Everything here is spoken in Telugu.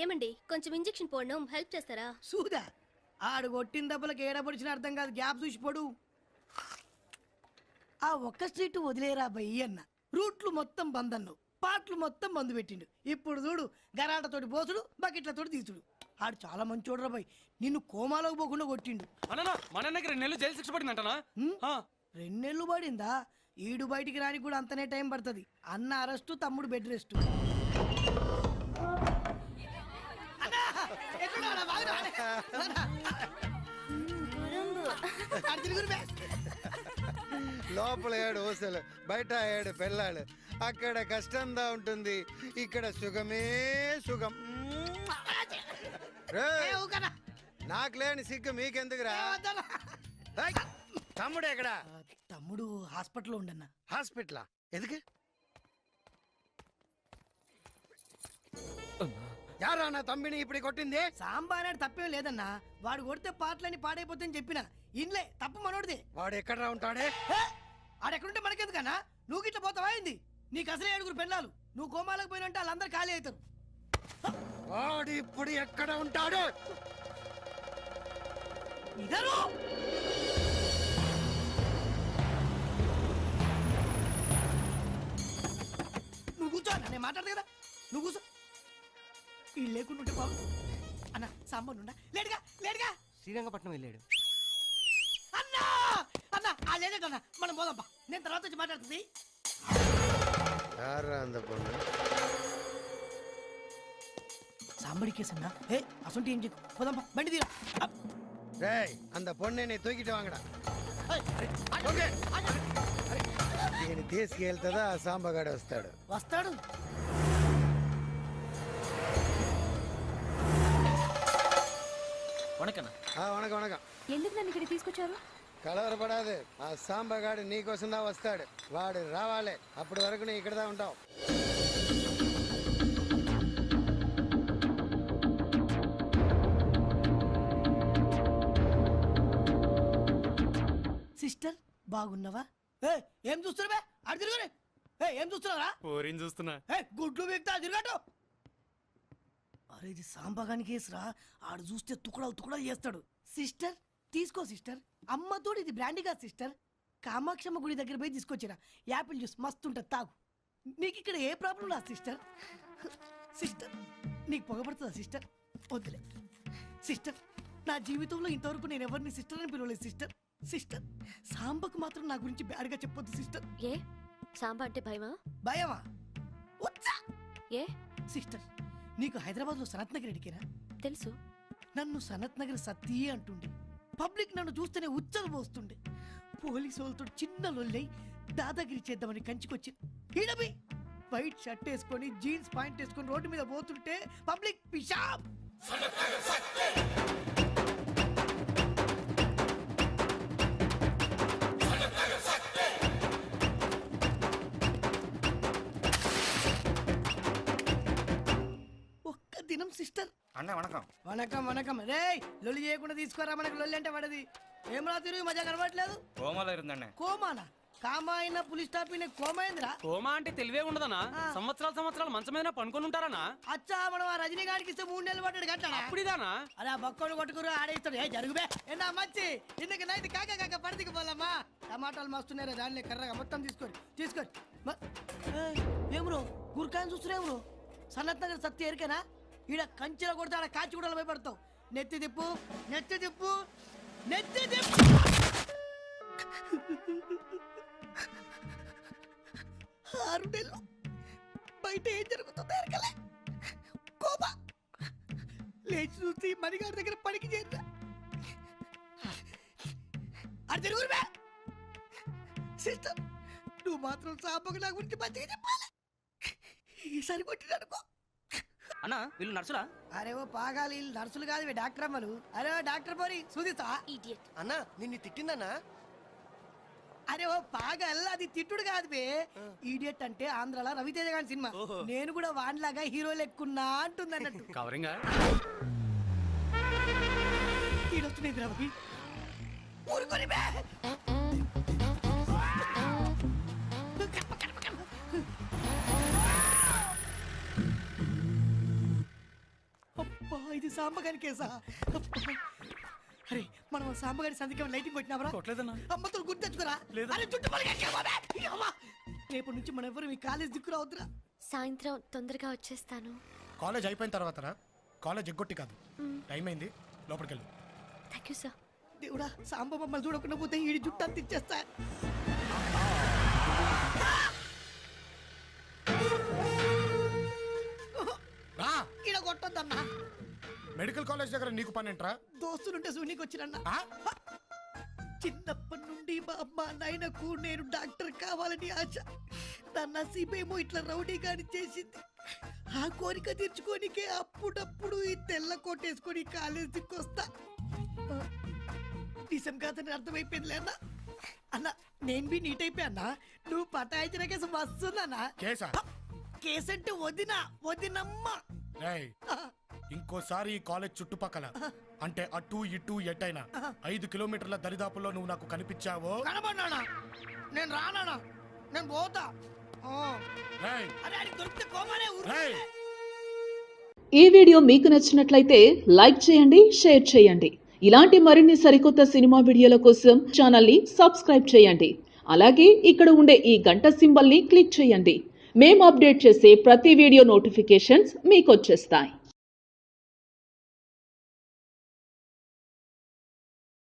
ఏమండి కొంచెం ఇంజెక్షన్ పోడడం హెల్ప్ చేస్తారా? సూదా ఆడు కొట్టిన దెబ్బలకు ఏడపడిచిన అర్థం కాదు, గ్యాప్ చూసిపోడు. ఆ ఒక్క స్ట్రీట్ వదిలేరా బయ్యి అన్న, రూట్లు మొత్తం బంద్ అన్నావు, పాటలు మొత్తం బంద్ పెట్టిండు. ఇప్పుడు చూడు, గరాటతోటి పోసుడు, బకెట్లతోటి తీసుడు. ఆడు చాలా మంచోడు రా బయ్, నిన్ను కోమాలోకి పోకుండా కొట్టిండు. మన 2 నెలలు జైలు శిక్ష పడిందంటనా? 2 నెలలు పడిందా? ఈడు బయటికి రానికి కూడా అంతనే టైం పడుతుంది. అన్న అరెస్టు, తమ్ముడు బెడ్ రెస్ట్. లోపల 7 ఊసలు, బయట 7 పెళ్ళాలు. అక్కడ కష్టంగా ఉంటుంది, ఇక్కడ సుఖమే సుఖం. నాకు లేని సిగ్గు మీకెందుకురా? తమ్ముడు ఎక్కడా? తమ్ముడు హాస్పిటల్లో ఉండన్నా. హాస్పిటలా? ఎందుకు? యారా నా తమ్మిని ఇప్పుడు కొట్టింది? సాంబానాడు తప్పేం లేదన్నా, వాడు కొడితే పాటలని పాడైపోతుందని చెప్పిన ఇన్లే, తప్పు మనోడిదే. వాడు ఎక్కడ ఉంటాడే? ఆడెక్కడుంటే మనకెందుకన్నా? నువ్వు గిట్ల పోతావా అయింది? నీకు అసలే 7 పెళ్ళాలు, నువ్వు కోమాలకు పోయినంటే వాళ్ళందరూ ఖాళీ అవుతారు. వాడు ఇప్పుడు ఎక్కడ ఉంటాడు? ఇదరు నువ్వు కూర్చో అన్న, నేను మాట్లాడదు కదా, నువ్వు కూర్చో. వీళ్ళు లేకుండా బాబు అన్న, సాంబార్ ఉండా? లేడుగా లేడుగా, శ్రీరంగపట్నం వెళ్ళాడు. అన్నా అన్న ఆ లేదన్న, మనం పోదాంపా, నేను తర్వాత వచ్చి మాట్లాడుతుంది. సాంబడి కేసు అన్నా, ఏ అసలు ఏం చెప్పు, పోదాంపా, బండి తీరా. அந்த பொண்ணை நீ தூக்கிட்டு வாங்கடா. దీన్ని తీసుకెళ్తుందా సాంబగాడు వస్తాడు. వస్తాడు. వణకం వణకం. ఎందుకు నన్ను ఇక్కడ తీసుకొచ్చారు? కలవరపడాదు, ఆ సాంబగాడు నీకోసం దా వస్తాడు. వాడు రావాలి, అప్పటి వరకు నీ ఇక్కడదా ఉంటావు. సిస్టర్ బాగున్నావా? ఏం చూస్తున్నావా? అడు తిరుగురే. ఏం చూస్తున్నారా? పోరిని చూస్తున్నా. గుడ్లు వీక్తా తిరగటు. అరే ఇది సాంబగాని కేసురా, ఆడు చూస్తే తుకడాలు తుకడాలు చేస్తాడు. సిస్టర్ తీసుకో సిస్టర్, అమ్మతోడు ఇది బ్రాండీ కాదు సిస్టర్, కామాక్షమ్మ గుడి దగ్గర పోయి తీసుకొచ్చిరా. యాపిల్ జ్యూస్ మస్తు ఉంటుంది, తాగు. నీకు ఇక్కడ ఏ ప్రాబ్లం రా సిస్టర్? సిస్టర్ నీకు పొగపడుతుందా సిస్టర్? వద్దులే సిస్టర్, నా జీవితంలో ఇంతవరకు నేను ఎవరిని సిస్టర్ అని పిలవలేదు సిస్టర్. సిస్టర్ సాంబకు మాత్రం నా గురించి బ్యాడ్గా చెప్పొద్దు సిస్టర్. ఏ సాంబ అంటే భయమా? భయమా? వచ్చా ఏ సిస్టర్, నీకు హైదరాబాద్ లో సనత్ నగర్ ఎడికేనా? తెలుసు. నన్ను సనత్ నగర్ సతీ అంటుండే, పబ్లిక్ నన్ను చూస్తేనే ఉచ్చలు పోస్తుండే. పోలీసు వాళ్ళతో చిన్న లొల్లై దాదాగిరి చేద్దామని కంచికొచ్చి ఈడబి వైట్ షర్ట్ వేసుకొని జీన్స్ పాయింట్ వేసుకొని రోడ్డు మీద పోతుంటే పబ్లిక్ పిషాబ్. ఒక్క దినం సిస్టర్. అన్న వణకం. వణకం వణకం. రే లొల్లి చేయకుండా తీసుకోరా, మనకు లొల్లి అంటే పడది. ఏం రా తిరిగి మజా కనబడట్లేదు. కోమాలో ఉందండి. కోమానా? కామా అయినా పులి స్టాప్ కోమైందిరా. కోమా అంటే తెలివే ఉండదనా? సంవత్సరాలు మంచం మీద పనుకొని ఉంటారనా? అచ్చా మనం ఆ రజనీకాంత్కి ఇస్తే 3 నెలలు పడ్డాడు గట్లా. అప్పుడిదానా? అరే ఆ బక్కోడు కొట్టుకురు ఆడేస్తాడు. ఏ జరుగుబే ఎన్నా మంచి ఇందుకు నైట్ కాక కాక పడిదికి పోలమ్మా. టమాటాలు మస్తున్నారా దానిలో కర్రగా మొత్తం తీసుకొని ఏం బ్రో గుర్కాయని చూస్తున్నా బ్రో? సనత్ నగర్ సత్తి ఎరికేనా? ఈడ కంచెలో కొడితే ఆడ కాచి కూడా భయపడతావు. నెత్తి తిప్పు నెత్తి తిప్పు నెత్తి తిప్పు. 6 నెలలు బయట ఏం జరుగుతుందో ఎరకలే. కోపా లేచి చూసి మణిగారి దగ్గర పనికి చేరా. అది జరుగురుబే. సిస్టర్ నువ్వు మాత్రం సాంబకు నా గురించి మంచిగా చెప్పాలి. ఈసారి కొట్టిననుకో. అన్న వీళ్ళు నర్సులా? అరే ఓ పాగాలి, నర్సులు కాదు డాక్టర్ అమ్మలు. అరే ఓ డాక్టర్ పోరి చూదిస్తా. అన్న నిన్ను తిట్టిందన్నా? అరే ఓ పాగల్, అది తిట్టుడు కాదు బే. ఈడియట్ అంటే ఆంధ్రాలో రవితేజ గారి సినిమా. నేను కూడా వాన్లాగా హీరో లెక్కున్నా అంటుంది అన్నట్టు. కవరింగా ఈడొచ్చునేది రవి ఊరుకొని బే. ఇది సాంబగాని కేసా? అరే మనం ఆ సాంబగారి సందికి లైటింగ్ కొట్టినావరా? కొట్టలేదన్నా. అమ్మతో గుర్తు తెచ్చుకోరా. లేదు. అరే జుట్టు పలికెక్కావా? అమ్మా రేపు నుంచి మనం ఎవరు మీ కాలేజ్ దిక్కురా అవుతురా. సాయంత్రం తొందరగా వచ్చేస్తాను. కాలేజ్ అయిపోయిన తర్వాత కాలేజ్ ఎగ్గొట్టి కాదు, టైం అయింది, లోపలికి వెళ్ళు. Thank you sir. దేవుడా సాంబ మమ్మల్ని చూడకుండా పోతే ఈ జుట్టు అంత ఇచ్చేస్తా. రా, ఈడ కొట్టొద్దన్నా. మెడికల్ కాలేజ్ దగ్గర నీకు పని ఏంట్రా? దోస్తులుంటే సూనికి వచ్చిరన్నా. ఆ? చిన్నప్పటి నుండి మా అమ్మ నాయనకు నేను డాక్టర్ కావాలని ఆశ. నా నసీబేమో ఇట్లా రౌడీగాని చేసింది. ఆ కోరిక తీర్చుకోనికే అప్పుడప్పుడు ఈ తెల్ల కోటేసుకొని కాలేజీకి వస్తా. నిజం కాదని అర్థమైపోయిందిలే అన్న. అన్న నేను బి నీట్ అయిపోయా అన్న. నువ్వు పటాయించిన కేసు వస్తుందన్నా. కేసా? కేసంటే వదినమ్మ. రేయ్, ఇంకోసారి ఈ కాలేజ్ చుట్టుపక్కల అంటే అటు ఇటు ఎట్టైనా 5 కిలోమీటర్ల దరిదాపుల్లో నువ్వు నాకు కనిపించావో కనబడినా నేను రానా, నేను పోతా. రేయ్, అరే అది దొరికితే కోమనే రేయ్. ఈ వీడియో మీకు నచ్చినట్లయితే లైక్ చేయండి, షేర్ చేయండి. ఇలాంటి మరిన్ని సరికొత్త సినిమా వీడియోల కోసం ఛానల్ని సబ్స్క్రైబ్ చేయండి. అలాగే ఇక్కడ ఉండే ఈ గంట సింబల్ని క్లిక్ చేయండి. మేము అప్డేట్ చేసే ప్రతి వీడియో నోటిఫికేషన్స్ మీకు వచ్చేస్తాయి.